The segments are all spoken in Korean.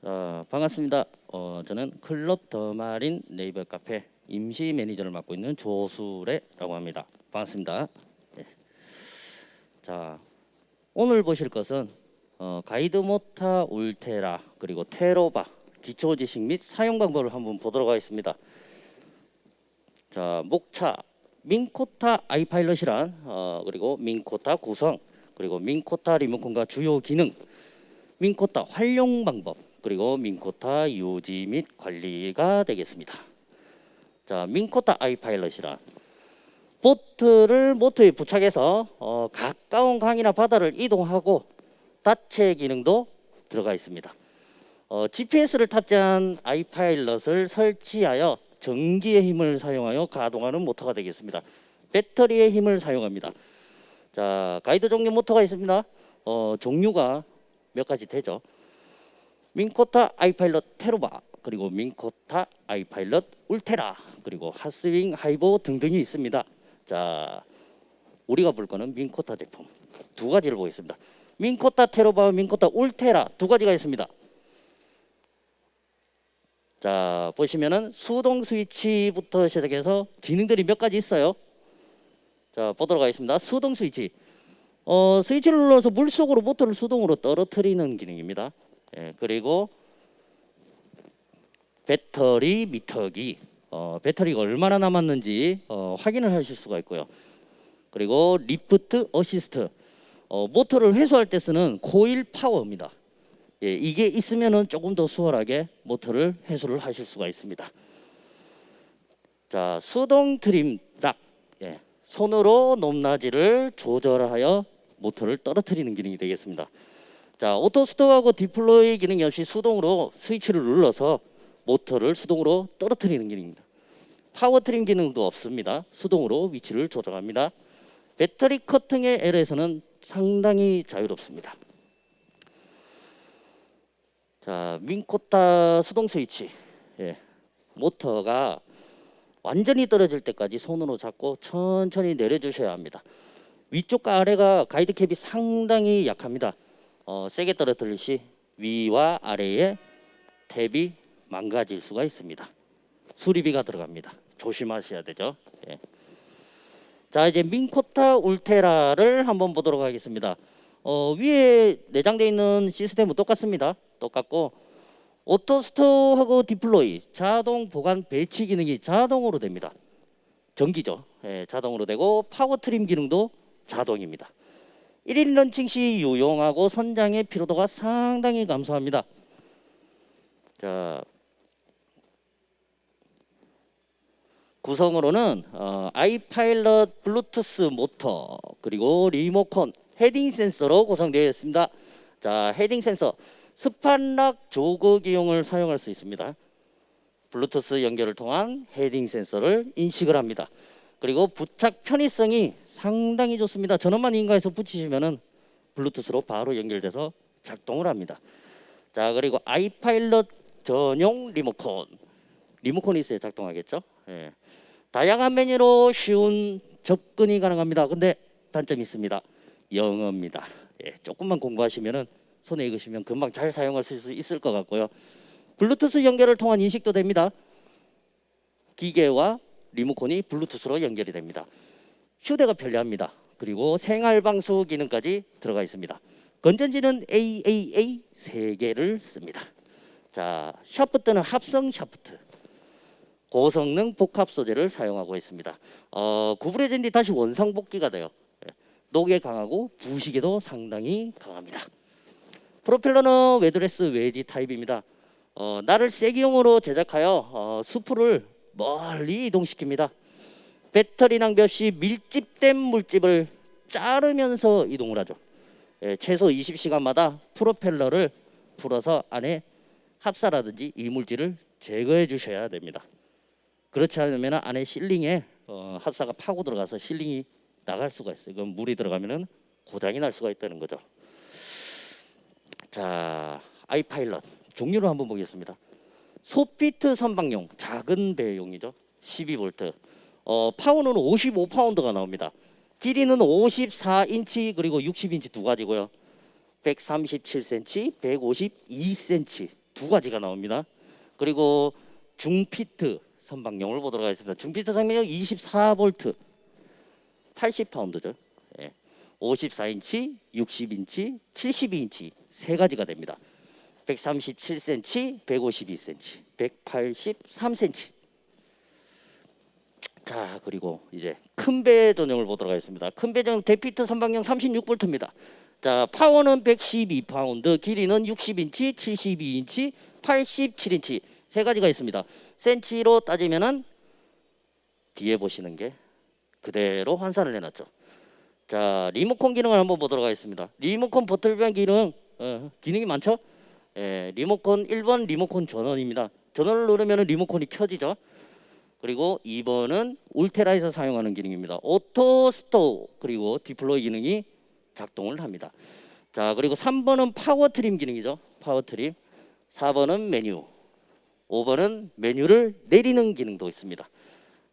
반갑습니다. 저는 클럽 더마린 네이버 카페 임시 매니저를 맡고 있는 조수래라고 합니다. 반갑습니다. 네. 자, 오늘 보실 것은 가이드 모타 울테라 그리고 테로바 기초 지식 및 사용 방법을 한번 보도록 하겠습니다. 자, 목차 민코타 아이파일럿이란 그리고 민코타 구성 그리고 민코타 리모컨과 주요 기능, 민코타 활용 방법 그리고 민코타 유지 및 관리가 되겠습니다. 자, 민코타 아이파일럿이란 보트를 모터에 부착해서 가까운 강이나 바다를 이동하고 닫체 기능도 들어가 있습니다. GPS를 탑재한 아이파일럿을 설치하여 전기의 힘을 사용하여 가동하는 모터가 되겠습니다. 배터리의 힘을 사용합니다. 자, 가이드 종류 모터가 있습니다. 종류가 몇 가지 되죠. 민코타 아이파일럿 테로바 그리고 민코타 아이파일럿 울테라 그리고 핫스윙 하이보 등등이 있습니다. 자, 우리가 볼 거는 민코타 제품 두 가지를 보겠습니다. 민코타 테로바와 민코타 울테라 두 가지가 있습니다. 자, 보시면은 수동 스위치부터 시작해서 기능들이 몇 가지 있어요. 자, 보도록 하겠습니다. 수동 스위치. 스위치를 눌러서 물속으로 모터를 수동으로 떨어뜨리는 기능입니다. 예, 그리고 배터리 미터기. 배터리가 얼마나 남았는지 확인을 하실 수가 있고요. 그리고 리프트 어시스트. 모터를 회수할 때 쓰는 코일 파워입니다. 예, 이게 있으면은 조금 더 수월하게 모터를 회수를 하실 수가 있습니다. 자, 수동 트림 락. 예, 손으로 높낮이를 조절하여 모터를 떨어뜨리는 기능이 되겠습니다. 자, 오토 스톱하고 디플로이 기능이 없이 수동으로 스위치를 눌러서 모터를 수동으로 떨어뜨리는 기능입니다. 파워 트림 기능도 없습니다. 수동으로 위치를 조정합니다. 배터리 커팅의 L에서는 상당히 자유롭습니다. 자, 민코타 수동 스위치. 예, 모터가 완전히 떨어질 때까지 손으로 잡고 천천히 내려주셔야 합니다. 위쪽과 아래가 가이드 캡이 상당히 약합니다. 세게 떨어뜨릴 시 위와 아래의 탭이 망가질 수가 있습니다. 수리비가 들어갑니다. 조심하셔야 되죠. 예. 자, 이제 민코타 울테라를 한번 보도록 하겠습니다. 위에 내장되어 있는 시스템은 똑같습니다. 똑같고 오토 스톱하고 디플로이 자동 보관 배치 기능이 자동으로 됩니다. 전기죠. 예, 자동으로 되고 파워 트림 기능도 자동입니다. 1인 런칭 시 유용하고 선장의 피로도가 상당히 감소합니다. 자, 구성으로는 아이파일럿 블루투스 모터 그리고 리모컨 헤딩 센서로 구성되어 있습니다. 자, 헤딩 센서 스판락 조그기용을 사용할 수 있습니다. 블루투스 연결을 통한 헤딩 센서를 인식을 합니다. 그리고 부착 편의성이 상당히 좋습니다. 전원만 인가해서 붙이시면은 블루투스로 바로 연결돼서 작동을 합니다. 자, 그리고 아이파일럿 전용 리모컨이 있어야 작동하겠죠. 예. 다양한 메뉴로 쉬운 접근이 가능합니다. 근데 단점이 있습니다. 영어입니다. 예, 조금만 공부하시면은 손에 익으시면 금방 잘 사용하실 수 있을 것 같고요. 블루투스 연결을 통한 인식도 됩니다. 기계와 리모컨이 블루투스로 연결이 됩니다. 휴대가 편리합니다. 그리고 생활방수 기능까지 들어가 있습니다. 건전지는 AAA 3개를 씁니다. 자, 샤프트는 합성 샤프트. 고성능 복합 소재를 사용하고 있습니다. 구부려진 뒤 다시 원상복귀가 돼요. 녹에 강하고 부식에도 상당히 강합니다. 프로펠러는 웨드레스 웨지 타입입니다. 날을 세기용으로 제작하여 수프를 멀리 이동시킵니다. 배터리 낭비 없이 밀집된 물집을 자르면서 이동을 하죠. 예, 최소 20시간마다 프로펠러를 풀어서 안에 합사라든지 이물질을 제거해 주셔야 됩니다. 그렇지 않으면 안에 실링에 합사가 파고 들어가서 실링이 나갈 수가 있어요. 그럼 물이 들어가면 고장이 날 수가 있다는 거죠. 자, 아이파일럿 종류를 한번 보겠습니다. 소피트 선박용 작은 배용이죠. 12V. 파워는 55파운드가 나옵니다. 길이는 54인치 그리고 60인치 두 가지고요. 137cm, 152cm 두 가지가 나옵니다. 그리고 중피트 선박용을 보도록 하겠습니다. 중피트 선박용 24V 80파운드죠. 예. 54인치, 60인치, 72인치 세 가지가 됩니다. 137cm, 152cm, 183cm. 자, 그리고 이제 큰 배 전용을 보도록 하겠습니다. 큰 배 전용 데피트 선박용 36V입니다. 자, 파워는 112파운드, 길이는 60인치, 72인치, 87인치 세 가지가 있습니다. 센치로 따지면은 뒤에 보시는 게 그대로 환산을 해놨죠. 자, 리모컨 기능을 한번 보도록 하겠습니다. 리모컨 버튼변 기능, 기능이 많죠? 예, 리모컨 1번 리모컨 전원입니다. 전원을 누르면 리모컨이 켜지죠. 그리고 2번은 울테라에서 사용하는 기능입니다. 오토 스토어 그리고 디플로이 기능이 작동을 합니다. 자, 그리고 3번은 파워 트림 기능이죠. 파워 트림. 4번은 메뉴. 5번은 메뉴를 내리는 기능도 있습니다.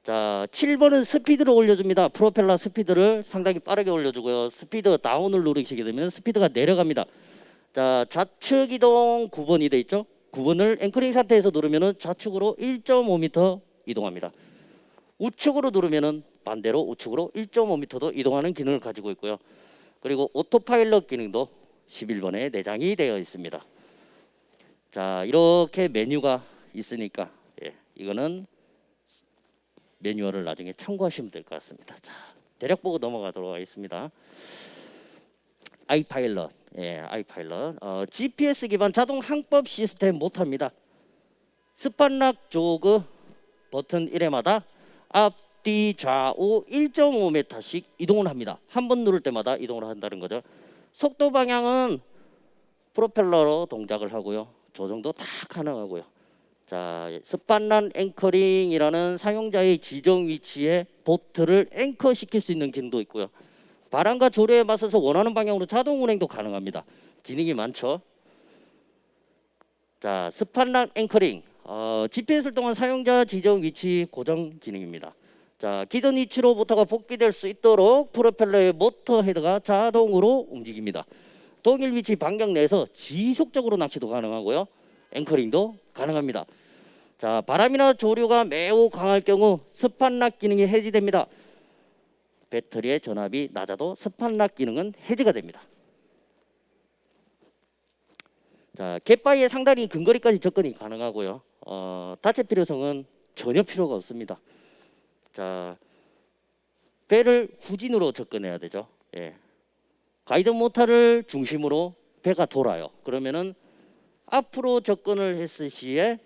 자, 7번은 스피드를 올려줍니다. 프로펠러 스피드를 상당히 빠르게 올려주고요. 스피드 다운을 누르시게 되면 스피드가 내려갑니다. 자, 좌측 이동 9번이 돼 있죠. 9번을 앵커링 상태에서 누르면은 좌측으로 1.5m 이동합니다. 우측으로 누르면은 반대로 우측으로 1.5m도 이동하는 기능을 가지고 있고요. 그리고 오토파일럿 기능도 11번에 내장이 되어 있습니다. 자, 이렇게 메뉴가 있으니까 이거는 매뉴얼을 나중에 참고하시면 될 것 같습니다. 자, 대략 보고 넘어가도록 하겠습니다. 아이파일럿, 아이파일럿. GPS 기반 자동 항법 시스템 못합니다. 스판락 조그 버튼 1회마다 앞뒤 좌우 1.5m씩 이동을 합니다. 한 번 누를 때마다 이동을 한다는 거죠. 속도 방향은 프로펠러로 동작을 하고요. 조정도 다 가능하고요. 자, 스판란 앵커링이라는 사용자의 지정 위치에 보트를 앵커 시킬 수 있는 기능도 있고요. 바람과 조류에 맞서서 원하는 방향으로 자동 운행도 가능합니다. 기능이 많죠. 자, 스판란 앵커링. GPS를 통한 사용자 지정 위치 고정 기능입니다. 자, 기존 위치로 모터가 복귀될 수 있도록 프로펠러의 모터 헤드가 자동으로 움직입니다. 동일 위치 반경 내에서 지속적으로 낚시도 가능하고요. 앵커링도 가능합니다. 자, 바람이나 조류가 매우 강할 경우 스판락 기능이 해지됩니다. 배터리의 전압이 낮아도 스판락 기능은 해지가 됩니다. 자, 갯바위에 상당히 근거리까지 접근이 가능하고요. 닫힐 필요성은 전혀 필요가 없습니다. 자, 배를 후진으로 접근해야 되죠. 예. 가이드 모터를 중심으로 배가 돌아요. 그러면은 앞으로 접근을 했을 시에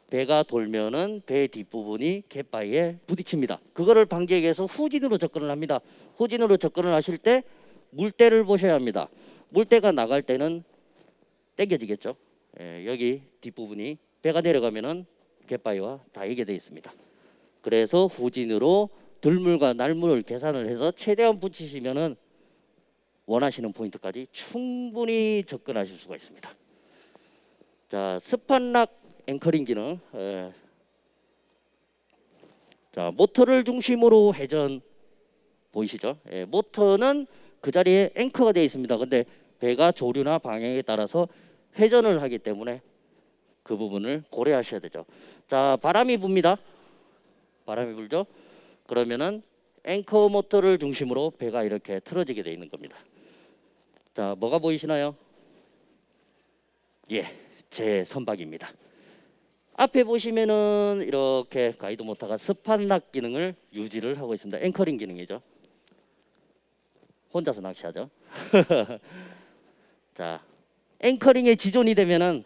배가 돌면은 배 뒷부분이 갯바위에 부딪힙니다. 그거를 방지하기 위해서 후진으로 접근을 합니다. 후진으로 접근을 하실 때 물때를 보셔야 합니다. 물때가 나갈 때는 당겨지겠죠. 여기 뒷부분이 배가 내려가면은 갯바위와 닿게 되어 있습니다. 그래서 후진으로 들물과 날물을 계산을 해서 최대한 붙이시면은 원하시는 포인트까지 충분히 접근하실 수가 있습니다. 자, 스판락 앵커링 기능. 자, 모터를 중심으로 회전 보이시죠? 모터는 그 자리에 앵커가 되어 있습니다. 근데 배가 조류나 방향에 따라서 회전을 하기 때문에 그 부분을 고려하셔야 되죠. 자, 바람이 붑니다. 바람이 불죠? 그러면은 앵커 모터를 중심으로 배가 이렇게 틀어지게 되어 있는 겁니다. 자, 뭐가 보이시나요? 예, 제 선박입니다. 앞에 보시면은 이렇게 가이드 모터가 스판락 기능을 유지를 하고 있습니다. 앵커링 기능이죠. 혼자서 낚시하죠. 자, 앵커링에 지존이 되면은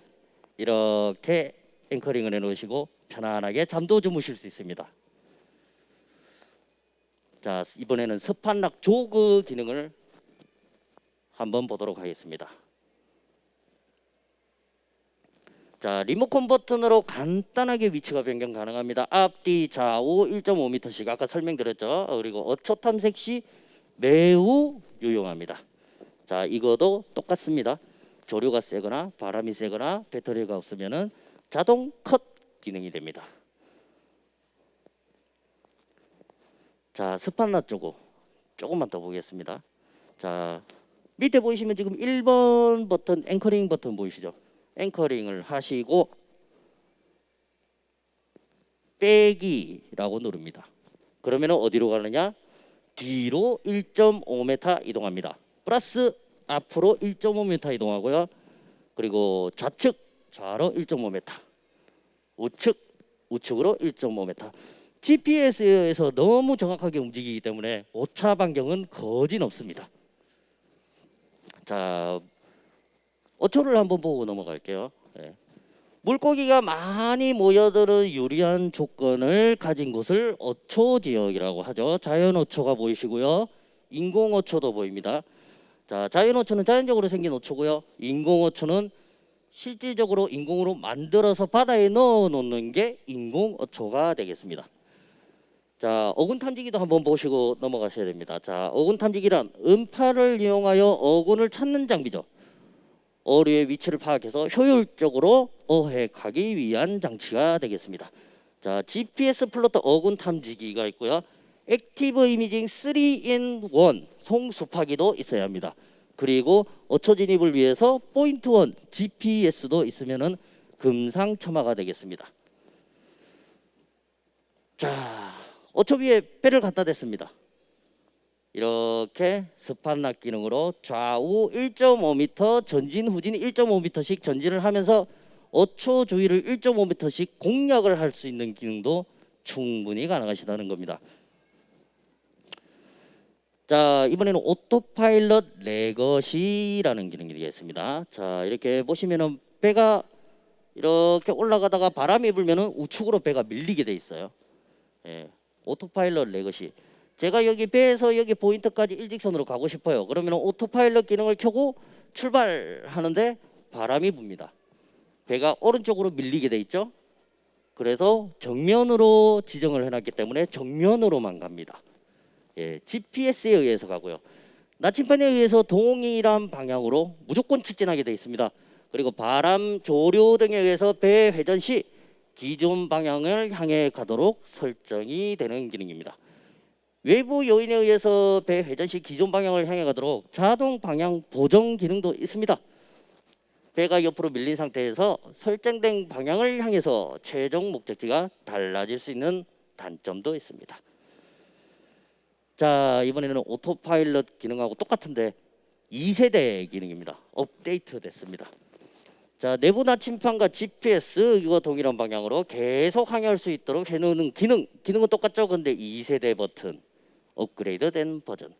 이렇게 앵커링을 해놓으시고 편안하게 잠도 주무실 수 있습니다. 자, 이번에는 스판락 조그 기능을 한번 보도록 하겠습니다. 자, 리모컨 버튼으로 간단하게 위치가 변경 가능합니다. 앞뒤 좌우 1.5m씩 아까 설명드렸죠. 그리고 어초 탐색 시 매우 유용합니다. 자, 이거도 똑같습니다. 조류가 세거나 바람이 세거나 배터리가 없으면은 자동 컷 기능이 됩니다. 자, 스판락 조그 조금만 더 보겠습니다. 자, 밑에 보이시면 지금 1번 버튼 앵커링 버튼 보이시죠? 앵커링을 하시고 빼기라고 누릅니다. 그러면 어디로 가느냐? 뒤로 1.5m 이동합니다. 플러스 앞으로 1.5m 이동하고요. 그리고 좌측 좌로 1.5m, 우측으로 1.5m. GPS에서 너무 정확하게 움직이기 때문에 오차 반경은 거진 없습니다. 자, 어초를 한번 보고 넘어갈게요. 네. 물고기가 많이 모여드는 유리한 조건을 가진 곳을 어초 지역이라고 하죠. 자연 어초가 보이시고요. 인공 어초도 보입니다. 자, 자연 어초는 자연적으로 생긴 어초고요. 인공 어초는 실질적으로 인공으로 만들어서 바다에 넣어 놓는 게 인공 어초가 되겠습니다. 자, 어군 탐지기도 한번 보시고 넘어가셔야 됩니다. 자, 어군 탐지기란 음파를 이용하여 어군을 찾는 장비죠. 어류의 위치를 파악해서 효율적으로 어획하기 위한 장치가 되겠습니다. 자, GPS 플로터 어군 탐지기가 있고요. 액티브 이미징 3in1 송수파기도 있어야 합니다. 그리고 어초 진입을 위해서 포인트 1 GPS도 있으면은 금상첨화가 되겠습니다. 자, 어초 위에 배를 갖다 댔습니다. 이렇게 스팟락 기능으로 좌우 1.5m 전진 후진 1.5m씩 전진을 하면서 어초 주위를 1.5m씩 공략을 할 수 있는 기능도 충분히 가능하시다는 겁니다. 자, 이번에는 오토파일럿 레거시라는 기능이 되겠습니다. 자, 이렇게 보시면은 배가 이렇게 올라가다가 바람이 불면은 우측으로 배가 밀리게 돼 있어요. 예, 오토파일럿 레거시. 제가 여기 배에서 여기 포인트까지 일직선으로 가고 싶어요. 그러면 오토파일럿 기능을 켜고 출발하는데 바람이 붑니다. 배가 오른쪽으로 밀리게 돼 있죠. 그래서 정면으로 지정을 해놨기 때문에 정면으로만 갑니다. 예, GPS에 의해서 가고요. 나침반에 의해서 동일한 방향으로 무조건 직진하게 돼 있습니다. 그리고 바람, 조류 등에 의해서 배 회전 시 기존 방향을 향해 가도록 설정이 되는 기능입니다. 외부 요인에 의해서 배 회전 시 기존 방향을 향해 가도록 자동 방향 보정 기능도 있습니다. 배가 옆으로 밀린 상태에서 설정된 방향을 향해서 최종 목적지가 달라질 수 있는 단점도 있습니다. 자, 이번에는 오토파일럿 기능하고 똑같은데 2세대 기능입니다. 업데이트 됐습니다. 자, 내부 나침판과 GPS 이거 동일한 방향으로 계속 항해할 수 있도록 해놓는 기능은 똑같죠. 근데 2세대 버튼 업그레이드된 버전.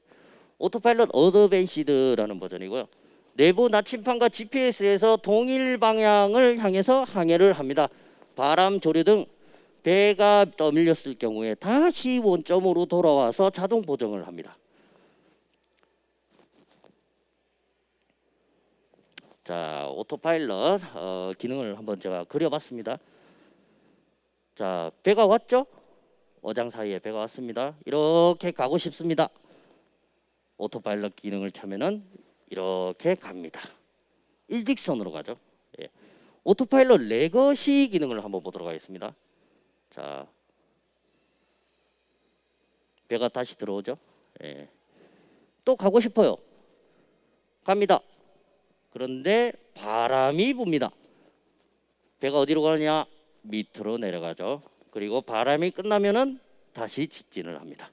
오토파일럿 어드밴시드라는 버전이고요. 내부 나침판과 GPS에서 동일 방향을 향해서 항해를 합니다. 바람, 조류 등 배가 떠밀렸을 경우에 다시 원점으로 돌아와서 자동 보정을 합니다. 자, 오토파일럿 기능을 한번 제가 그려봤습니다. 자, 배가 왔죠? 어장 사이에 배가 왔습니다. 이렇게 가고 싶습니다. 오토파일럿 기능을 켜면은 이렇게 갑니다. 일직선으로 가죠. 예. 오토파일럿 레거시 기능을 한번 보도록 하겠습니다. 자, 배가 다시 들어오죠. 예. 또 가고 싶어요. 갑니다. 그런데 바람이 붑니다. 배가 어디로 가느냐? 밑으로 내려가죠. 그리고 바람이 끝나면은 다시 직진을 합니다.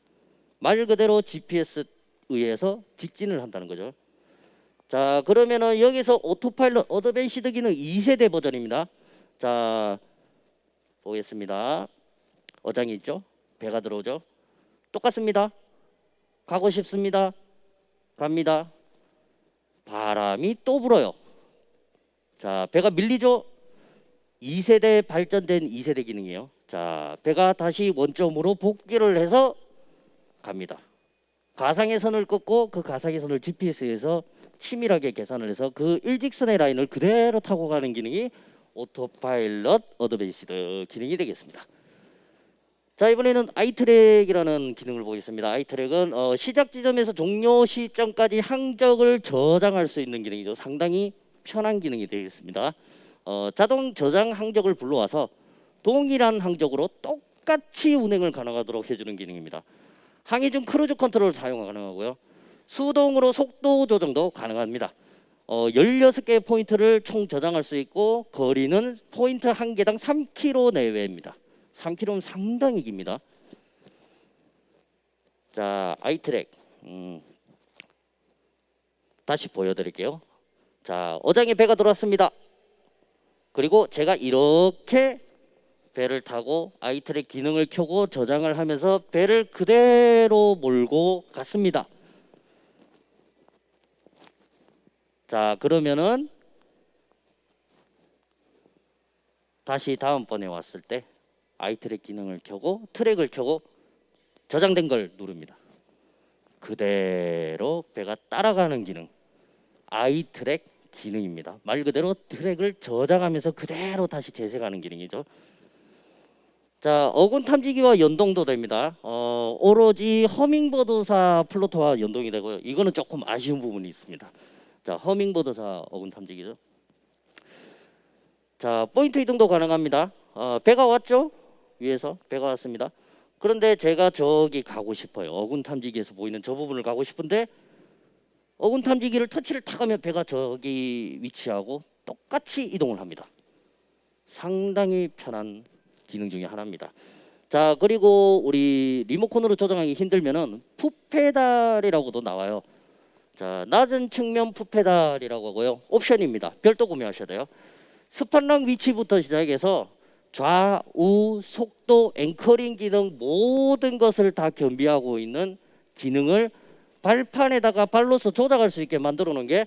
말 그대로 GPS 의해서 직진을 한다는 거죠. 자, 그러면은 여기서 오토파일럿 어드밴시드 기능 2세대 버전입니다. 자, 보겠습니다. 어장이 있죠? 배가 들어오죠? 똑같습니다. 가고 싶습니다. 갑니다. 바람이 또 불어요. 자, 배가 밀리죠? 2세대 발전된 2세대 기능이에요. 자, 배가 다시 원점으로 복귀를 해서 갑니다. 가상의 선을 긋고 그 가상의 선을 GPS에서 치밀하게 계산을 해서 그 일직선의 라인을 그대로 타고 가는 기능이 오토파일럿 어드밴시드 기능이 되겠습니다. 자, 이번에는 아이트랙이라는 기능을 보겠습니다. 아이트랙은 시작 지점에서 종료 시점까지 항적을 저장할 수 있는 기능이죠. 상당히 편한 기능이 되겠습니다. 자동 저장 항적을 불러와서 동일한 항적으로 똑같이 운행을 가능하도록 해주는 기능입니다. 항해 중 크루즈 컨트롤 사용 가능하고요. 수동으로 속도 조정도 가능합니다. 16개의 포인트를 총 저장할 수 있고 거리는 포인트 한 개당 3km 내외입니다. 3km면 상당히 깁니다. 자, 아이트랙 다시 보여드릴게요. 자, 어장에 배가 들어왔습니다. 그리고 제가 이렇게 배를 타고 아이트랙 기능을 켜고 저장을 하면서 배를 그대로 몰고 갔습니다. 자, 그러면은 다시 다음번에 왔을 때 아이트랙 기능을 켜고 트랙을 켜고 저장된 걸 누릅니다. 그대로 배가 따라가는 기능, 아이트랙 기능입니다. 말 그대로 트랙을 저장하면서 그대로 다시 재생하는 기능이죠. 자, 어군 탐지기와 연동도 됩니다. 오로지 허밍버드사 플로터와 연동이 되고요. 이거는 조금 아쉬운 부분이 있습니다. 자, 허밍버드사 어군 탐지기죠. 자, 포인트 이동도 가능합니다. 배가 왔죠? 위에서 배가 왔습니다. 그런데 제가 저기 가고 싶어요. 어군 탐지기에서 보이는 저 부분을 가고 싶은데 어군 탐지기를 터치를 탁 하면 배가 저기 위치하고 똑같이 이동을 합니다. 상당히 편한 기능 중에 하나입니다. 자, 그리고 우리 리모컨으로 조정하기 힘들면은 풋페달이라고도 나와요. 자, 낮은 측면 풋페달이라고 하고요. 옵션입니다. 별도 구매하셔야 돼요. 스판락 위치부터 시작해서 좌우 속도 앵커링 기능 모든 것을 다 겸비하고 있는 기능을 발판에다가 발로서 조작할 수 있게 만들어 놓은 게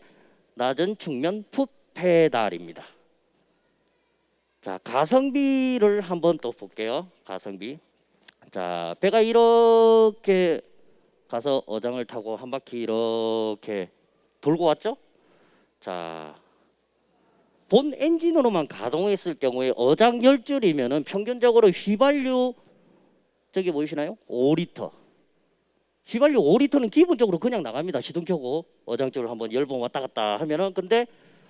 낮은 측면 풋페달입니다. 자, 가성비를 한번 또 볼게요. 가성비. 자, 배가 이렇게 가서 어장을 타고 한 바퀴 이렇게 돌고 왔죠? 자, 본 엔진으로만 가동했을 경우에 어장 10줄이면은 평균적으로 휘발유 저기 보이시나요? 5리터. 휘발유 5리터는 기본적으로 그냥 나갑니다. 시동 켜고 어장줄을 한번 10번 왔다 갔다 하면은. 근데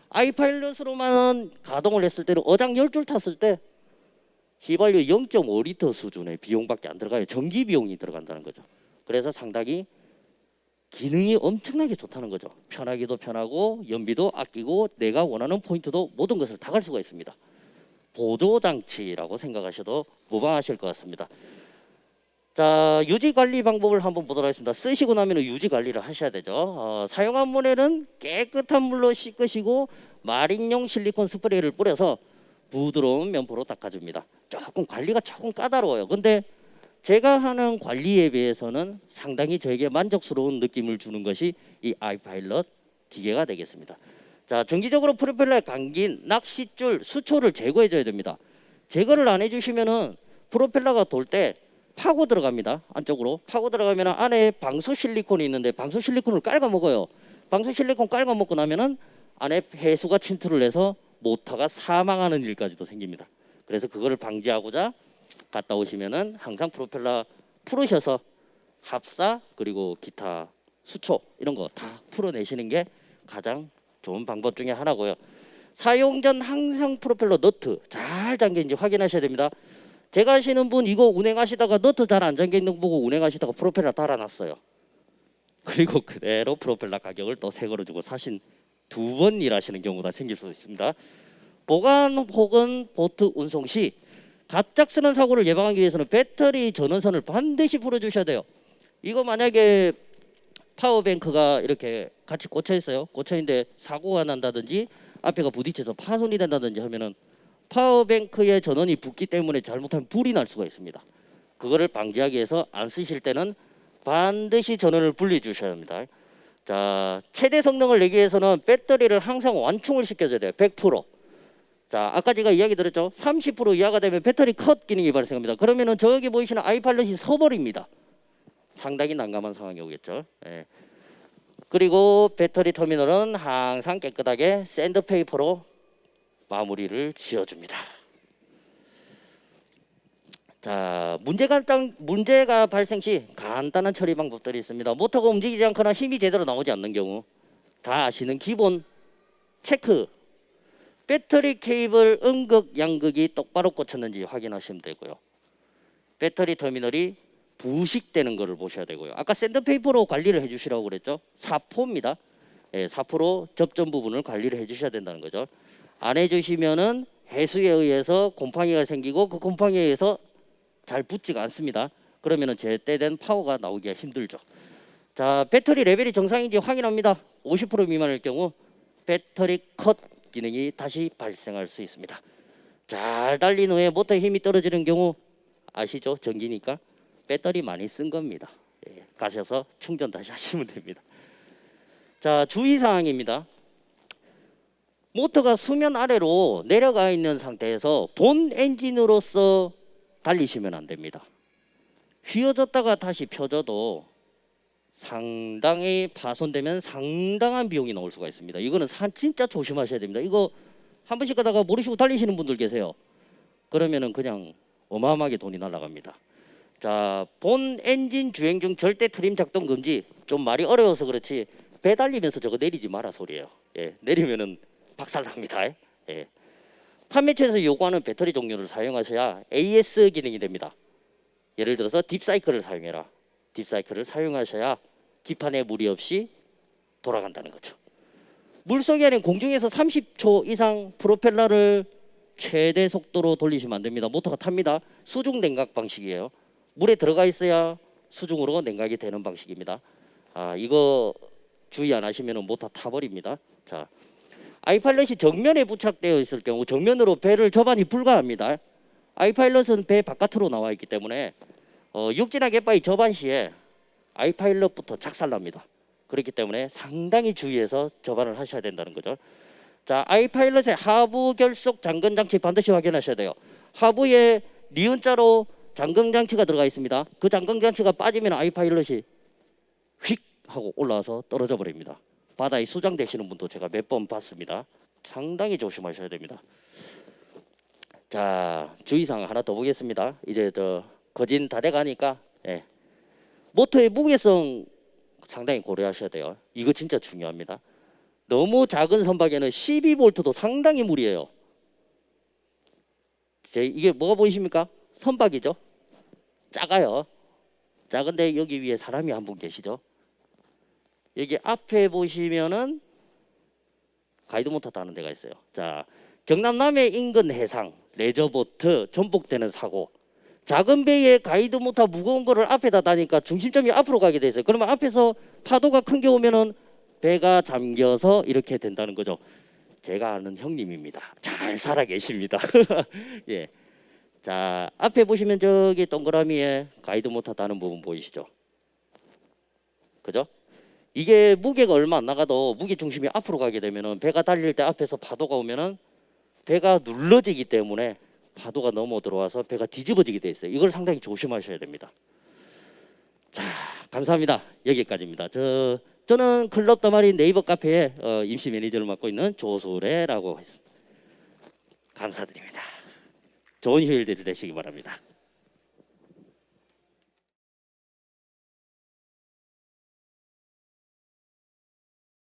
아이파일럿으로만 가동을 했을 때는 어장 10줄 탔을 때 휘발유 0.5리터 수준의 비용밖에 안 들어가요. 전기 비용이 들어간다는 거죠. 그래서 상당히 기능이 엄청나게 좋다는 거죠. 편하기도 편하고 연비도 아끼고 내가 원하는 포인트도 모든 것을 다 갈 수가 있습니다. 보조장치라고 생각하셔도 무방하실 것 같습니다. 자, 유지 관리 방법을 한번 보도록 하겠습니다. 쓰시고 나면 유지 관리를 하셔야 되죠. 사용한 물에는 깨끗한 물로 씻으시고 마린용 실리콘 스프레이를 뿌려서 부드러운 면포로 닦아줍니다. 조금 관리가 조금 까다로워요. 근데 제가 하는 관리에 비해서는 상당히 저에게 만족스러운 느낌을 주는 것이 이 아이파일럿 기계가 되겠습니다. 자, 정기적으로 프로펠러에 감긴 낚싯줄, 수초를 제거해 줘야 됩니다. 제거를 안 해주시면은 프로펠러가 돌 때 파고 들어갑니다. 안쪽으로 파고 들어가면 안에 방수 실리콘이 있는데 방수 실리콘을 깔아 먹어요. 방수 실리콘 깔아 먹고 나면은 안에 해수가 침투를 해서 모터가 사망하는 일까지도 생깁니다. 그래서 그거를 방지하고자 갔다 오시면은 항상 프로펠러 풀으셔서 합사 그리고 기타 수초 이런 거 다 풀어내시는 게 가장 좋은 방법 중에 하나고요. 사용 전 항상 프로펠러 너트 잘 잠겨있는지 확인하셔야 됩니다. 제가 아시는 분 이거 운행하시다가 너트 잘 안 잠겨 있는 거 보고 운행하시다가 프로펠러 달아놨어요. 그리고 그대로 프로펠러 가격을 또 새 거로 주고 사신 2번 일하시는 경우가 생길 수 있습니다. 보관 혹은 보트 운송 시 갑작스런 사고를 예방하기 위해서는 배터리 전원선을 반드시 풀어주셔야 돼요. 이거 만약에 파워뱅크가 이렇게 같이 꽂혀 있어요. 꽂혀 있는데 사고가 난다든지 앞에가 부딪혀서 파손이 된다든지 하면은 파워뱅크의 전원이 붙기 때문에 잘못하면 불이 날 수가 있습니다. 그거를 방지하기 위해서 안 쓰실 때는 반드시 전원을 분리해 주셔야 합니다. 자, 최대 성능을 내기 위해서는 배터리를 항상 완충을 시켜줘야 돼요. 100%. 자, 아까 제가 이야기 드렸죠. 30% 이하가 되면 배터리 컷 기능이 발생합니다. 그러면은 저기 보이시는 아이파일럿이 서버립니다. 상당히 난감한 상황이 오겠죠. 예. 그리고 배터리 터미널은 항상 깨끗하게 샌드페이퍼로 마무리를 지어줍니다. 자, 문제가 발생 시 간단한 처리 방법들이 있습니다. 모터가 움직이지 않거나 힘이 제대로 나오지 않는 경우 다 아시는 기본 체크. 배터리 케이블 음극 양극이 똑바로 꽂혔는지 확인하시면 되고요. 배터리 터미널이 부식되는 것을 보셔야 되고요. 아까 샌드페이퍼로 관리를 해주시라고 그랬죠. 사포입니다. 4% 접점 부분을 관리를 해주셔야 된다는 거죠. 안 해주시면은 해수에 의해서 곰팡이가 생기고 그 곰팡이에 의해서 잘 붙지가 않습니다. 그러면은 제때된 파워가 나오기가 힘들죠. 자, 배터리 레벨이 정상인지 확인합니다. 50% 미만일 경우 배터리 컷 기능이 다시 발생할 수 있습니다. 잘 달린 후에 모터의 힘이 떨어지는 경우 아시죠? 전기니까 배터리 많이 쓴 겁니다. 가셔서 충전 다시 하시면 됩니다. 자, 주의사항입니다. 모터가 수면 아래로 내려가 있는 상태에서 본 엔진으로서 달리시면 안 됩니다. 휘어졌다가 다시 펴져도 상당히 파손되면 상당한 비용이 나올 수가 있습니다. 이거는 진짜 조심하셔야 됩니다. 이거 한 번씩 가다가 모르시고 달리시는 분들 계세요. 그러면은 그냥 어마어마하게 돈이 날아갑니다. 자, 본 엔진 주행 중 절대 트림 작동 금지. 좀 말이 어려워서 그렇지 배 달리면서 저거 내리지 마라 소리예요. 내리면은 박살납니다. 판매처에서 요구하는 배터리 종류를 사용하셔야 AS 기능이 됩니다. 예를 들어서 딥사이클을 사용해라. 딥사이클을 사용하셔야 기판에 무리 없이 돌아간다는 거죠. 물속이 아닌 공중에서 30초 이상 프로펠러를 최대 속도로 돌리시면 안 됩니다. 모터가 탑니다. 수중 냉각 방식이에요. 물에 들어가 있어야 수중으로 냉각이 되는 방식입니다. 이거 주의 안 하시면 모터 타버립니다. 자, 아이파일럿이 정면에 부착되어 있을 경우 정면으로 배를 접안이 불가합니다. 아이파일럿은 배 바깥으로 나와 있기 때문에 육지나 갯바위 접안 시에 아이파일럿부터 작살납니다. 그렇기 때문에 상당히 주의해서 접안을 하셔야 된다는 거죠. 자, 아이파일럿의 하부 결속 잠금 장치 반드시 확인하셔야 돼요. 하부에 니은자로 잠금 장치가 들어가 있습니다. 그 잠금 장치가 빠지면 아이파일럿이 휙 하고 올라와서 떨어져 버립니다. 바다에 수장되시는 분도 제가 몇 번 봤습니다. 상당히 조심하셔야 됩니다. 자, 주의사항 하나 더 보겠습니다. 이제 거진 다 돼가니까 모터의 무게성 상당히 고려하셔야 돼요. 이거 진짜 중요합니다. 너무 작은 선박에는 12V도 상당히 무리예요. 이게 뭐가 보이십니까? 선박이죠. 작아요. 작은데 여기 위에 사람이 한 분 계시죠. 여기 앞에 보시면은 가이드 모터 타는 데가 있어요. 자, 경남 남해 인근 해상 레저보트 전복되는 사고. 작은 배에 가이드 모터 무거운 거를 앞에다 다니까 중심점이 앞으로 가게 돼 있어요. 그러면 앞에서 파도가 큰 게 오면은 배가 잠겨서 이렇게 된다는 거죠. 제가 아는 형님입니다. 잘 살아 계십니다. 예. 자, 앞에 보시면 저기 동그라미에 가이드 모터 다는 부분 보이시죠? 그죠? 이게 무게가 얼마 안 나가도 무게 중심이 앞으로 가게 되면은 배가 달릴 때 앞에서 파도가 오면은 배가 눌러지기 때문에 파도가 넘어 들어와서 배가 뒤집어지게 돼 있어요. 이걸 상당히 조심하셔야 됩니다. 자, 감사합니다. 여기까지입니다. 저는 클럽 더마린 네이버 카페에 임시 매니저를 맡고 있는 조수래라고 했습니다. 감사드립니다. 좋은 휴일 되시기 바랍니다.